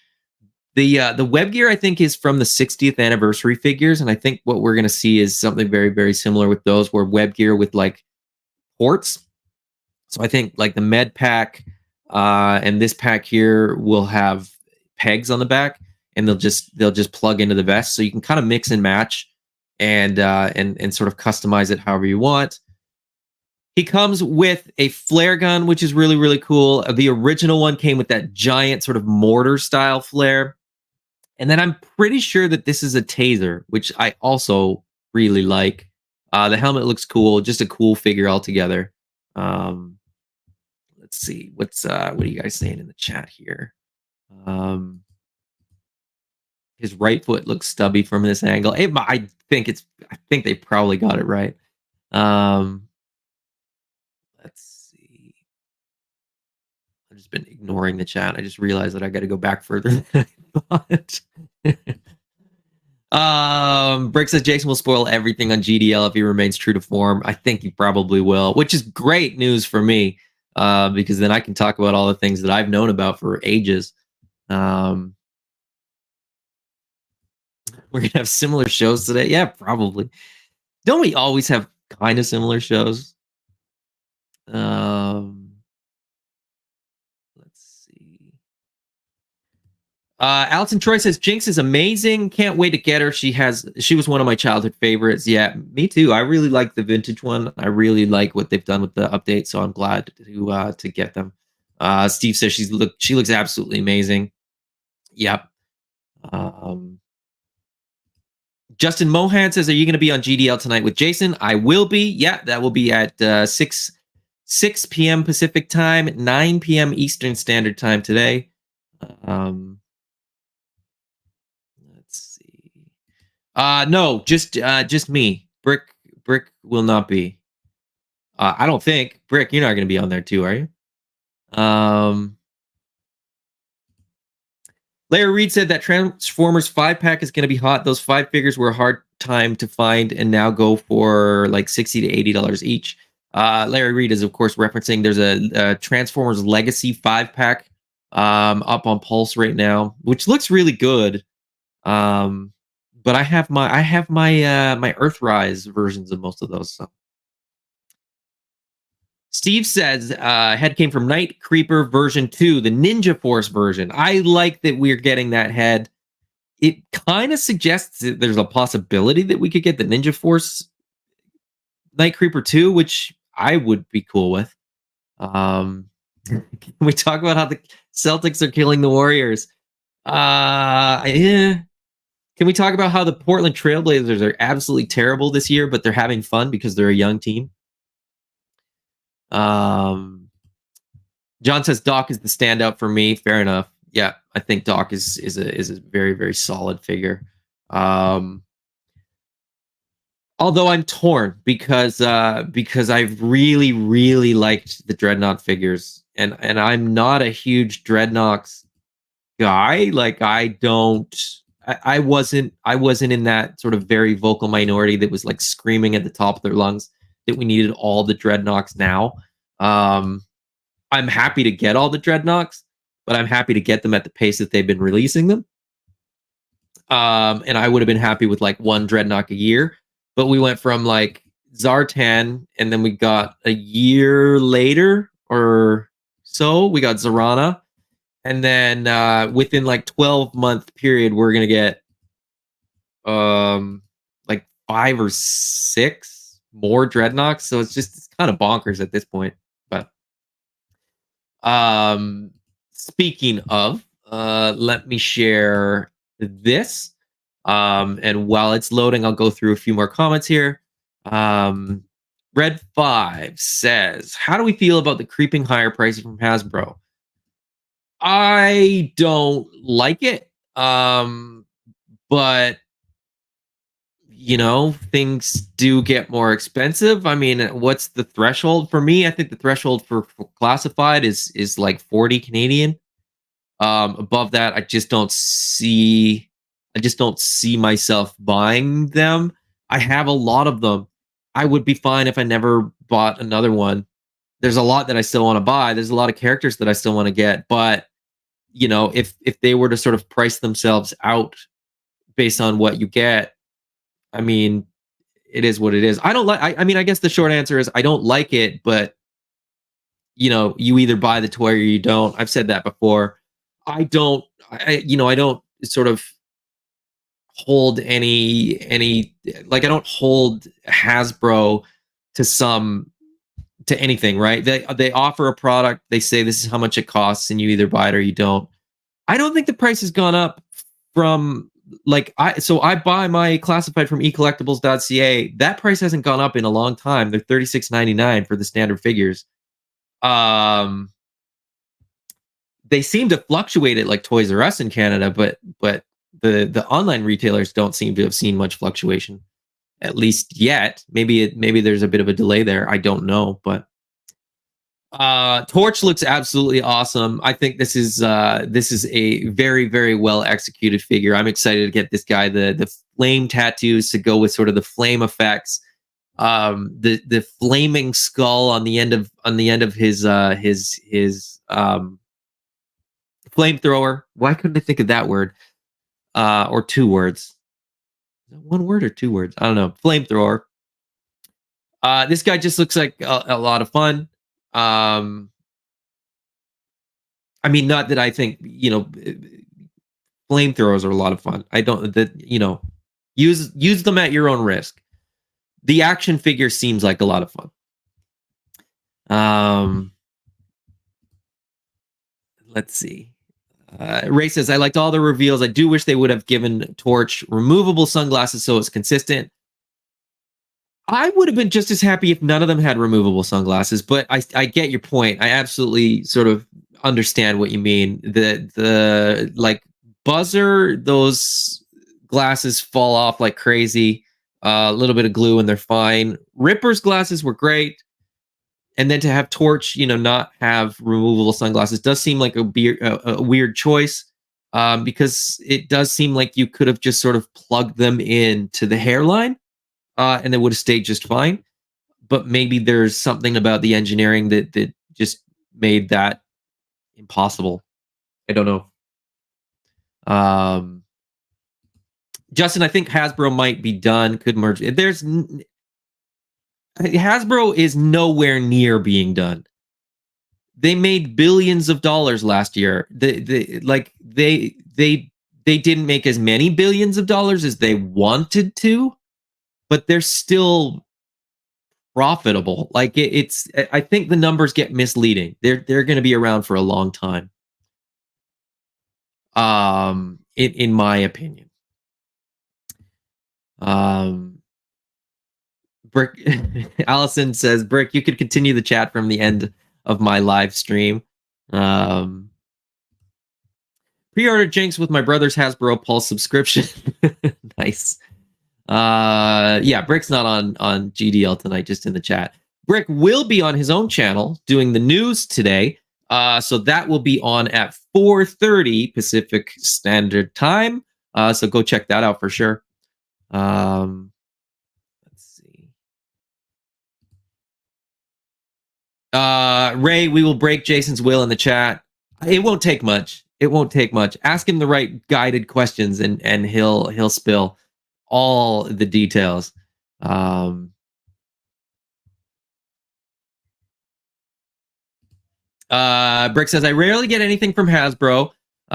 The web gear, I think, is from the 60th anniversary figures, and I think what we're going to see is something very, very similar with those, where web gear with like ports. So I think like the med pack and this pack here will have pegs on the back, and they'll just plug into the vest, so you can kind of mix and match and sort of customize it however you want. He comes with a flare gun, which is really, really cool. The original one came with that giant sort of mortar style flare. And then I'm pretty sure that this is a taser, which I also really like. The helmet looks cool, just a cool figure altogether. Let's see, what are you guys saying in the chat here? His right foot looks stubby from this angle. I think they probably got it right. Let's see. I've just been ignoring the chat. I just realized that I got to go back further than I thought. Brick says Jason will spoil everything on GDL if he remains true to form. I think he probably will, which is great news for me, because then I can talk about all the things that I've known about for ages. We're gonna have similar shows today. Yeah, probably. Don't we always have kind of similar shows? Um, let's see. Alton Troy says Jinx is amazing. Can't wait to get her. She was one of my childhood favorites. Yeah, me too. I really like the vintage one. I really like what they've done with the update, so I'm glad to get them. Steve says she looks absolutely amazing. Yep. Um, Justin Mohan says, "Are you going to be on GDL tonight with Jason?" I will be. Yeah, that will be at 6 p.m. Pacific time, 9 p.m. Eastern Standard Time today. Let's see. No, just me. Brick will not be. I don't think. Brick, you're not going to be on there too, are you? Larry Reed said that Transformers 5 pack is going to be hot. Those 5 figures were a hard time to find and now go for like $60 to $80 each. Larry Reed is, of course, referencing there's a Transformers Legacy 5 pack up on Pulse right now, which looks really good. But I have my Earthrise versions of most of those. So. Steve says head came from Night Creeper version 2, the Ninja Force version. I like that we're getting that head. It kind of suggests that there's a possibility that we could get the Ninja Force Night Creeper 2, which I would be cool with. Can we talk about how the Celtics are killing the Warriors? Yeah. Can we talk about how the Portland Trailblazers are absolutely terrible this year, but they're having fun because they're a young team? John says Doc is the standout for me. Fair enough. Yeah, I think Doc is a very, very solid figure. Although I'm torn because I've really, really liked the Dreadnought figures, and I'm not a huge Dreadnoks guy. Like I wasn't in that sort of very vocal minority that was like screaming at the top of their lungs that we needed all the Dreadnoks now. I'm happy to get all the Dreadnoks, but I'm happy to get them at the pace that they've been releasing them. And I would have been happy with like one Dreadnought a year, but we went from like Zartan, and then we got a year later or so, we got Zarana. And then within like 12-month period, we're gonna get like 5 or 6 more Dreadnoks. So it's kind of bonkers at this point. But speaking of, let me share this. And while it's loading, I'll go through a few more comments here. Red 5 says, how do we feel about the creeping higher prices from Hasbro? I don't like it. But you know, things do get more expensive. I mean, what's the threshold for me? I think the threshold for classified is like 40 Canadian. Above that, I just don't see myself buying them. I have a lot of them. I would be fine if I never bought another one. There's a lot that I still want to buy. There's a lot of characters that I still want to get, but you know, if they were to sort of price themselves out based on what you get, I mean, it is what it is. I don't like. I mean, I guess the short answer is I don't like it, but you know, you either buy the toy or you don't. I've said that before. I don't. I don't sort of hold any like I don't hold Hasbro to anything, right? They offer a product, they say this is how much it costs, and you either buy it or you don't. I don't think the price has gone up from like I buy my classified from ecollectibles.ca. That price hasn't gone up in a long time. They're $36.99 for the standard figures. They seem to fluctuate at like Toys R Us in Canada, but the online retailers don't seem to have seen much fluctuation, at least yet. Maybe there's a bit of a delay there. I don't know, but Torch looks absolutely awesome. I think this is a very, very well executed figure. I'm excited to get this guy the flame tattoos to go with sort of the flame effects. The flaming skull on the end of his flamethrower. Why couldn't I think of that word? Or 2 words. One word or 2 words? I don't know. Flamethrower. This guy just looks like a lot of fun. I mean, not that I think, flamethrowers are a lot of fun. I don't that use them at your own risk. The action figure seems like a lot of fun. Let's see. Ray says, I liked all the reveals. I do wish they would have given Torch removable sunglasses so it's consistent. I would have been just as happy if none of them had removable sunglasses, but I get your point. I absolutely sort of understand what you mean. The like Buzzer, those glasses fall off like crazy. A little bit of glue and they're fine. Ripper's glasses were great. And then to have Torch, not have removable sunglasses does seem like a weird choice, because it does seem like you could have just sort of plugged them into the hairline, and they would have stayed just fine. But maybe there's something about the engineering that just made that impossible. I don't know. Justin, I think Hasbro might be done. Could merge. Hasbro is nowhere near being done. They made billions of dollars last year. They didn't make as many billions of dollars as they wanted to, but they're still profitable. Like it's I think the numbers get misleading. They're going to be around for a long time. In my opinion. Brick Allison says, Brick, you could continue the chat from the end of my live stream. Pre-ordered Jinx with my brother's Hasbro Pulse subscription. Nice. Yeah, Brick's not on GDL tonight, just in the chat. Brick will be on his own channel doing the news today. So that will be on at 4:30 Pacific Standard Time. So go check that out for sure. Let's see. Ray, we will break Jason's will in the chat. It won't take much. It won't take much. Ask him the right guided questions, and he'll spill all the details. Brick says, I rarely get anything from Hasbro,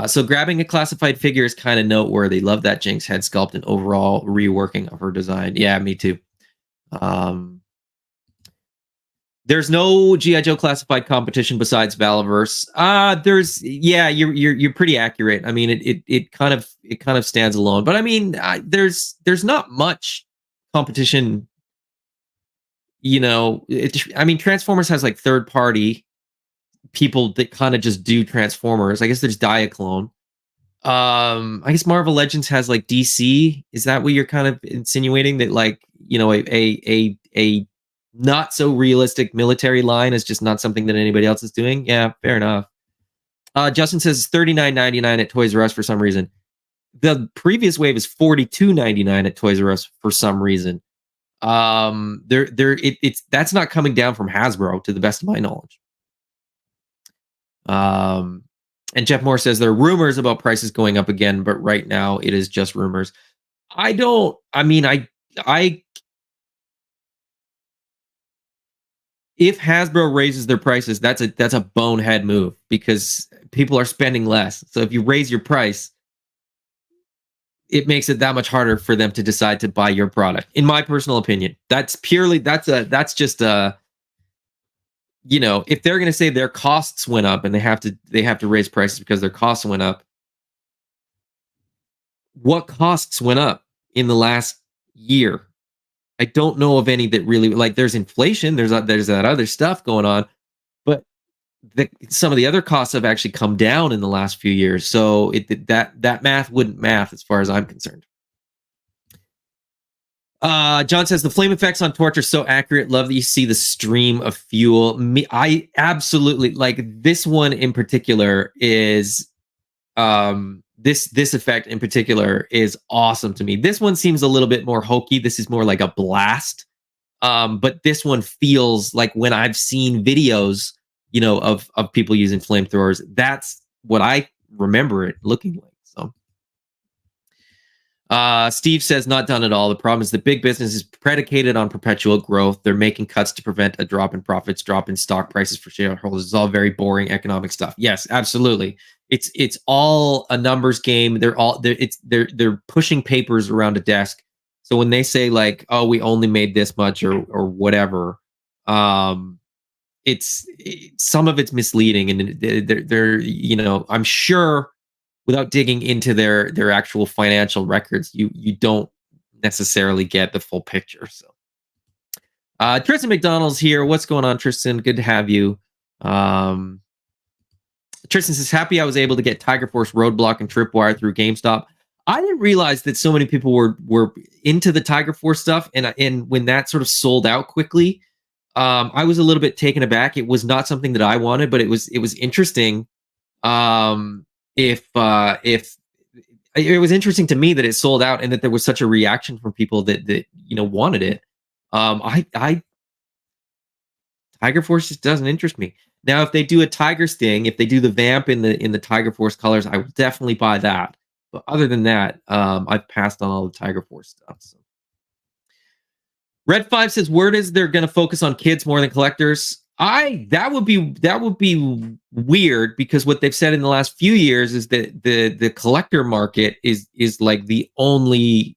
so grabbing a classified figure is kind of noteworthy. Love that Jinx head sculpt and overall reworking of her design. Yeah, me too. There's no G.I. Joe classified competition besides Valaverse. You're pretty accurate. I mean, it kind of stands alone. But I mean, there's not much competition. I mean, Transformers has like third party people that kind of just do Transformers. I guess there's Diaclone. I guess Marvel Legends has like DC. Is that what you're kind of insinuating, that like, a not so realistic military line is just not something that anybody else is doing? Yeah, fair enough. Justin says $39.99 at Toys R Us for some reason. The previous wave is $42.99 at Toys R Us for some reason. That's not coming down from Hasbro, to the best of my knowledge. And Jeff Moore says there are rumors about prices going up again, but right now it is just rumors. If Hasbro raises their prices, that's a bonehead move, because people are spending less. So if you raise your price, it makes it that much harder for them to decide to buy your product. In my personal opinion, that's just if they're going to say their costs went up and they have to raise prices because their costs went up, what costs went up in the last year? I don't know of any that really, like, there's inflation, there's that other stuff going on, but some of the other costs have actually come down in the last few years. So that math wouldn't math as far as I'm concerned. John says the flame effects on Torch are so accurate. Love that you see the stream of fuel. I absolutely like this one in particular. Is this effect in particular is awesome to me. This one seems a little bit more hokey. This is more like a blast. But this one feels like, when I've seen videos, of people using flamethrowers, that's what I remember it looking like. So Steve says, not done at all. The problem is the big business is predicated on perpetual growth. They're making cuts to prevent a drop in profits, drop in stock prices for shareholders. It's all very boring economic stuff. Yes, absolutely. It's all a numbers game. They're pushing papers around a desk. So when they say like, oh, we only made this much or whatever, some of it's misleading, and they're I'm sure without digging into their actual financial records, you don't necessarily get the full picture. So Tristan McDonald's here. What's going on, Tristan? Good to have you. Tristan says, happy I was able to get Tiger Force Roadblock and Tripwire through GameStop. I didn't realize that so many people were into the Tiger Force stuff, and when that sort of sold out quickly, I was a little bit taken aback. It was not something that I wanted, but it was interesting. If it was interesting to me that it sold out and that there was such a reaction from people that wanted it. I Tiger Force just doesn't interest me. Now, if they do a Tiger Sting, if they do the Vamp in the Tiger Force colors, I will definitely buy that. But other than that, I've passed on all the Tiger Force stuff. So. Red 5 says, word is they're going to focus on kids more than collectors. That would be weird, because what they've said in the last few years is that the collector market is like the only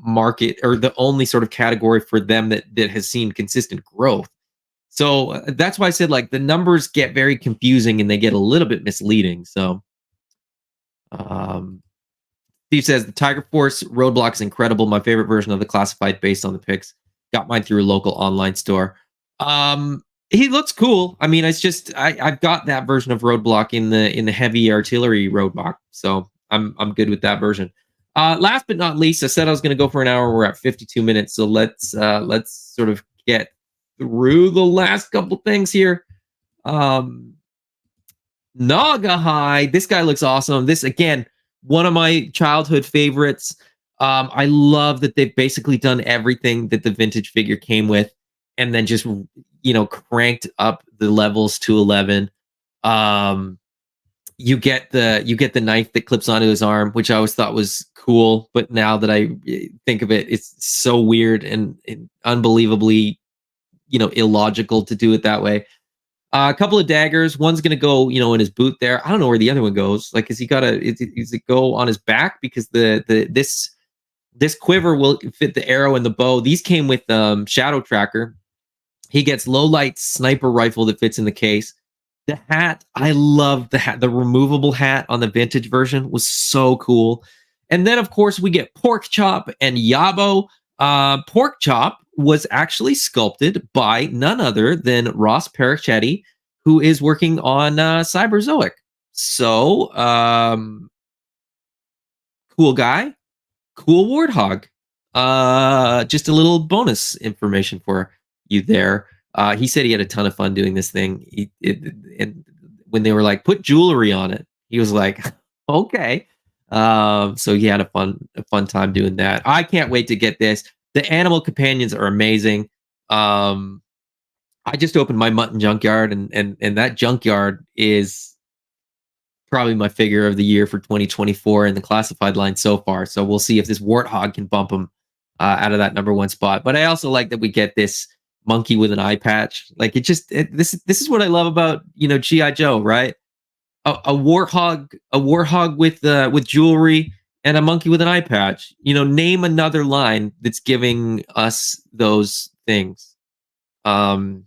market, or the only sort of category for them that has seen consistent growth. So that's why I said, like, the numbers get very confusing and they get a little bit misleading. So Steve says, the Tiger Force Roadblock is incredible. My favorite version of the classified based on the pics. Got mine through a local online store. He looks cool. I mean, it's just I've got that version of Roadblock in the heavy artillery Roadblock, so I'm good with that version. Last but not least, I said I was going to go for an hour. We're at 52 minutes, so let's sort of get through the last couple things here. Naugahyde, this guy looks awesome. This, again, one of my childhood favorites. I love that they've basically done everything that the vintage figure came with, and then just cranked up the levels to 11. You get the knife that clips onto his arm, which I always thought was cool, but now that I think of it, it's so weird and unbelievably illogical to do it that way. A couple of daggers. One's gonna go in his boot there. I don't know where the other one goes. Like, is it go on his back, because this quiver will fit the arrow and the bow. These came with Shadow Tracker. He gets low light sniper rifle that fits in the case. The hat, I love the hat. The removable hat on the vintage version was so cool. And then, of course, we get Pork Chop and Yabo. Pork Chop was actually sculpted by none other than Ross Parachetti, who is working on Cyberzoic. So, cool guy, cool Warthog. Just a little bonus information for you there. He said he had a ton of fun doing this thing. And when they were like, put jewelry on it, he was like, okay. So he had a fun time doing that. I can't wait to get this. The animal companions are amazing. I just opened my mutton junkyard, and that junkyard is probably my figure of the year for 2024 in the classified line so far. So we'll see if this Warthog can bump him out of that number one spot. But I also like that we get this monkey with an eye patch. Like, this is what I love about G.I. Joe, right? A warthog with jewelry, and a monkey with an eye patch. Name another line that's giving us those things. Now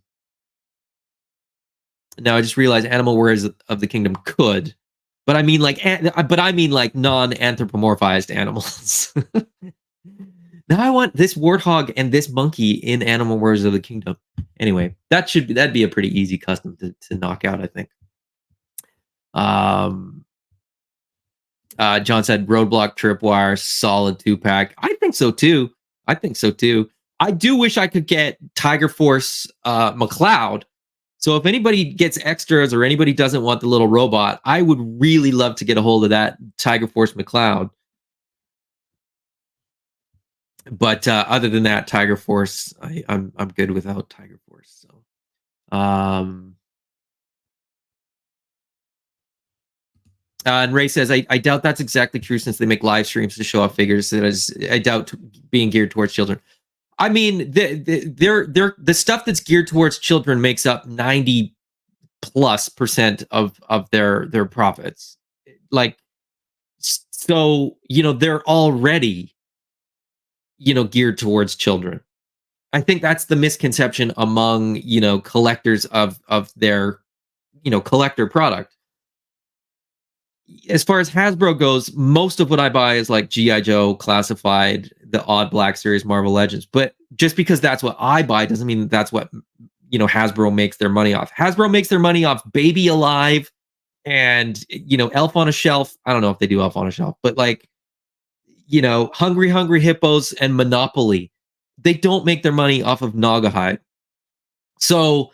I just realized Animal Warriors of the Kingdom could, but I mean like non-anthropomorphized animals. Now I want this warthog and this monkey in Animal Warriors of the Kingdom. Anyway, that'd be a pretty easy custom to knock out, I think. John said Roadblock Tripwire, solid 2-pack. I think so too. I do wish I could get Tiger Force McLeod. So if anybody gets extras, or anybody doesn't want the little robot, I would really love to get a hold of that Tiger Force McLeod. But other than that, Tiger Force, I'm good without Tiger Force. So And Ray says, I doubt that's exactly true since they make live streams to show off figures. I doubt being geared towards children. I mean, the stuff that's geared towards children makes up 90+% of their profits. Like, so, they're already, geared towards children. I think that's the misconception among, collectors of their, collector product. As far as Hasbro goes, most of what I buy is like G.I. Joe, Classified, the odd Black Series, Marvel Legends. But just because that's what I buy doesn't mean that's what, Hasbro makes their money off. Hasbro makes their money off Baby Alive and, Elf on a Shelf. I don't know if they do Elf on a Shelf, but like, Hungry Hungry Hippos and Monopoly. They don't make their money off of Naugahyde. So,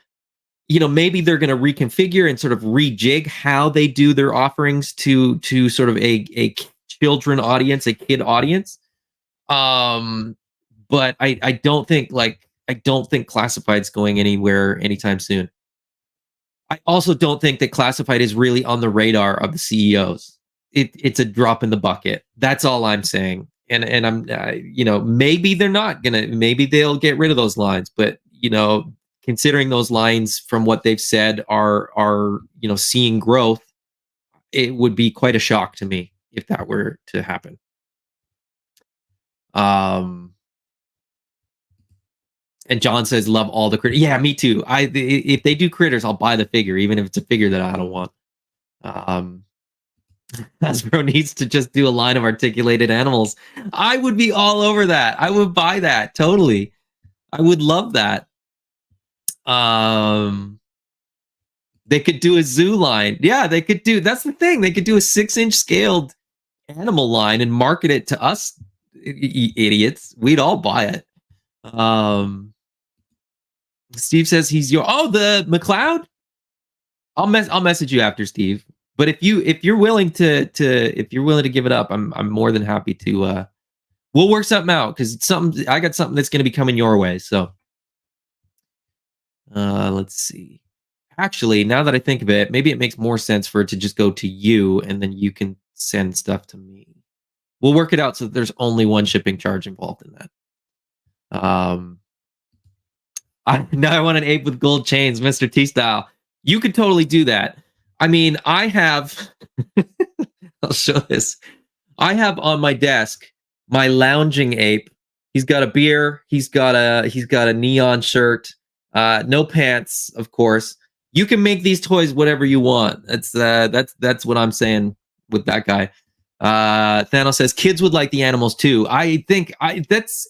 maybe they're going to reconfigure and sort of rejig how they do their offerings to sort of a children audience, a kid audience. But I don't think Classified's going anywhere anytime soon. I also don't think that Classified is really on the radar of the CEOs. It's a drop in the bucket. That's all I'm saying. And I'm, maybe they're not gonna. Maybe they'll get rid of those lines. But considering those lines from what they've said are seeing growth, it would be quite a shock to me if that were to happen. And John says, love all the critters. Yeah, me too. If they do critters, I'll buy the figure, even if it's a figure that I don't want. Hasbro needs to just do a line of articulated animals. I would be all over that. I would buy that totally. I would love that. They could do a zoo line. Yeah, they could do. That's the thing. They could do a 6-inch scaled animal line and market it to us idiots. We'd all buy it. Steve says he's your the McLeod. I'll message you after, Steve. But if you're willing to give it up, I'm more than happy to. We'll work something out because I got something that's going to be coming your way. So, let's see. Actually, now that I think of it, maybe it makes more sense for it to just go to you, and then you can send stuff to me. We'll work it out so that there's only one shipping charge involved in that. Now I want an ape with gold chains, Mr. T style. You could totally do that. I mean, I have. I'll show this. I have on my desk my lounging ape. He's got a beer. He's got a neon shirt. No pants, of course. You can make these toys whatever you want. That's what I'm saying with that guy. Thanos says kids would like the animals too. I think that's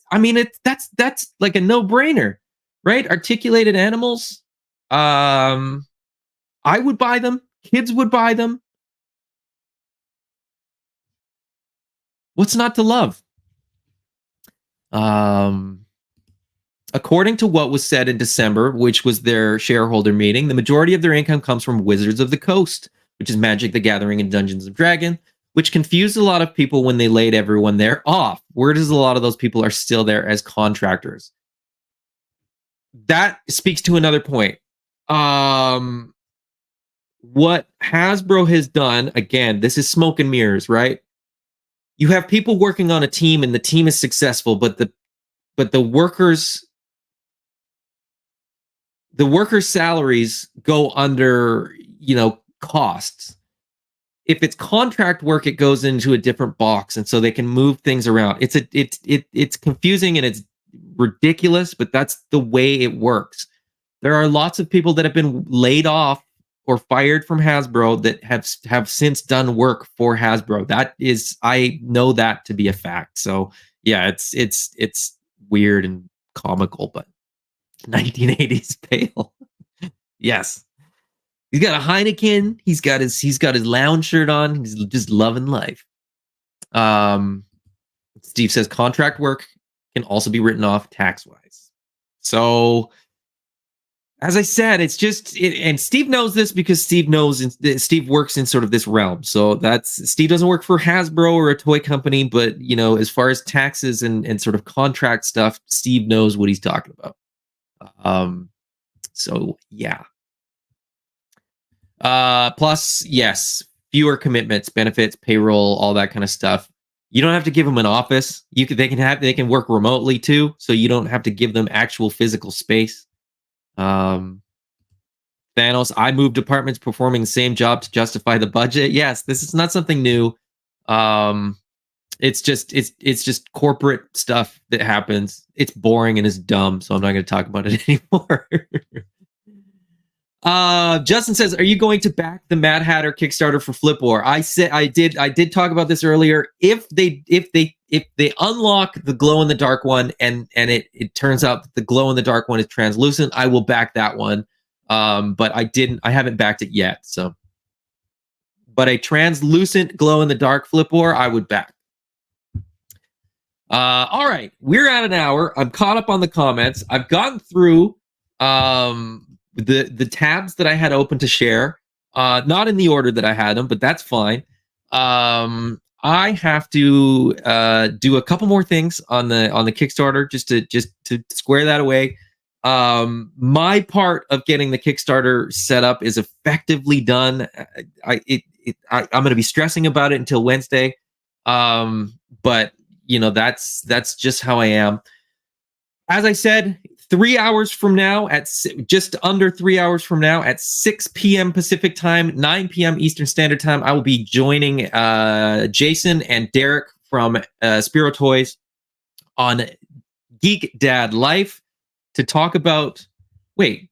like a no-brainer, right? Articulated animals. I would buy them. Kids would buy them. What's not to love? According to what was said in December, which was their shareholder meeting, the majority of their income comes from Wizards of the Coast, which is Magic the Gathering and Dungeons of Dragon, which confused a lot of people when they laid everyone there off. Word is a lot of those people are still there as contractors. That speaks to another point. What Hasbro has done, again, this is smoke and mirrors, right? You have people working on a team and the team is successful, but the workers' salaries go under, costs. If it's contract work, it goes into a different box, and so they can move things around. It's confusing and it's ridiculous, but that's the way it works. There are lots of people that have been laid off or fired from Hasbro that have since done work for Hasbro. That is, I know that to be a fact. So yeah, it's weird and comical, but 1980s pale. Yes. He's got a Heineken. He's got his lounge shirt on. He's just loving life. Steve says contract work can also be written off tax-wise. So, as I said, it's just, and Steve knows this because Steve works in sort of this realm. So Steve doesn't work for Hasbro or a toy company, but as far as taxes and sort of contract stuff, Steve knows what he's talking about. So yeah. Plus, yes, fewer commitments, benefits, payroll, all that kind of stuff. You don't have to give them an office. They can work remotely too, so you don't have to give them actual physical space. Um, Thanos, I moved departments performing the same job to justify the budget. Yes, this is not something new. Um, it's just corporate stuff that happens. It's boring and it's dumb, so I'm not going to talk about it anymore. Justin says, "Are you going to back the Mad Hatter Kickstarter for Flip War?" I did talk about this earlier. If they unlock the glow in the dark one and it turns out that the glow in the dark one is translucent, I will back that one. But I haven't backed it yet. So, but a translucent glow in the dark Flip War, I would back. All right, we're at an hour. I'm caught up on the comments. I've gotten through the tabs that I had open to share, not in the order that I had them, but that's fine. I have to do a couple more things on the Kickstarter just to square that away. My part of getting the Kickstarter set up is effectively done. I'm going to be stressing about it until Wednesday, but that's just how I am. As I said, 3 hours from now, just under 3 hours from now, at 6 p.m. Pacific time, 9 p.m. Eastern Standard Time, I will be joining Jason and Derek from Spiro Toys on Geek Dad Life to talk about. Wait,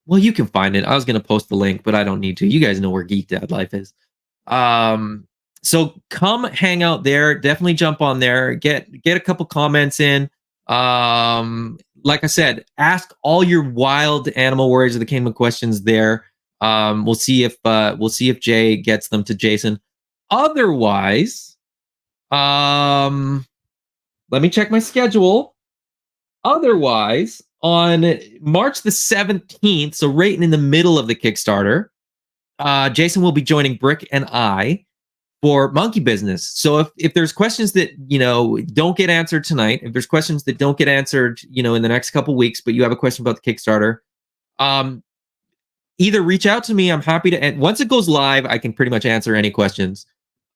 well, you can find it. I was going to post the link, but I don't need to. You guys know where Geek Dad Life is. So come hang out there. Definitely jump on there. Get a couple comments in. Like I said, ask all your wild Animal Warriors of the Kingdom questions there. We'll see if Jay gets them to Jason. Otherwise, let me check my schedule. Otherwise, on March the 17th, so right in the middle of the Kickstarter, Jason will be joining Brick and I for Monkey Business. So if there's questions that don't get answered tonight, if there's questions that don't get answered in the next couple weeks, but you have a question about the Kickstarter, either reach out to me. I'm happy to. And once it goes live, I can pretty much answer any questions.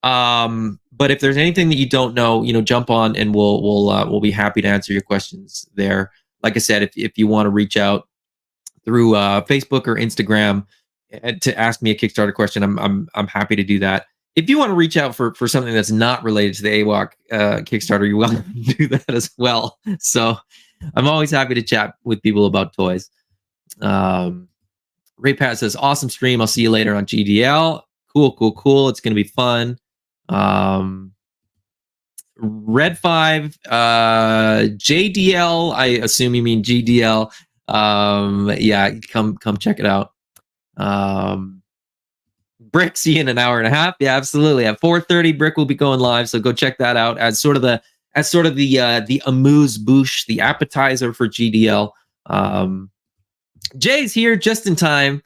But if there's anything that you don't know, jump on and we'll be happy to answer your questions there. Like I said, if you want to reach out through Facebook or Instagram to ask me a Kickstarter question, I'm happy to do that. If you want to reach out for something that's not related to the AWOC Kickstarter, you're welcome to do that as well. So I'm always happy to chat with people about toys. Ray Pat says, "Awesome stream. I'll see you later on GDL." Cool. It's going to be fun. Red 5, JDL, I assume you mean GDL. Yeah, come check it out. Brick, see you in an hour and a half. Yeah, absolutely. At 4:30, Brick will be going live, so go check that out as sort of the amuse bouche, the appetizer for GDL. Jay's here just in time.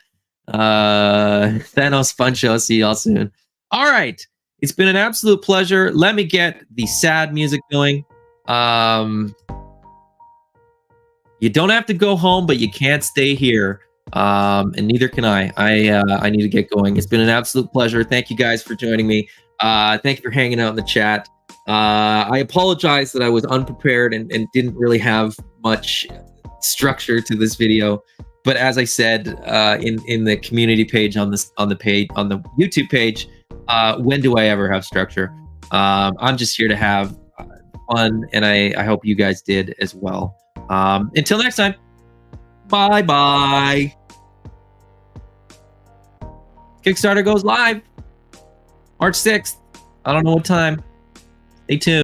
Thanos Fun Show. See y'all soon. All right, it's been an absolute pleasure. Let me get the sad music going. You don't have to go home, but you can't stay here. And neither can I. I need to get going. It's been an absolute pleasure. Thank you guys for joining me. Thank you for hanging out in the chat. I apologize that I was unprepared and didn't really have much structure to this video. But as I said in the community page on the YouTube page, when do I ever have structure? I'm just here to have fun, and I hope you guys did as well. Until next time, bye. Kickstarter goes live March 6th. I don't know what time. Stay tuned.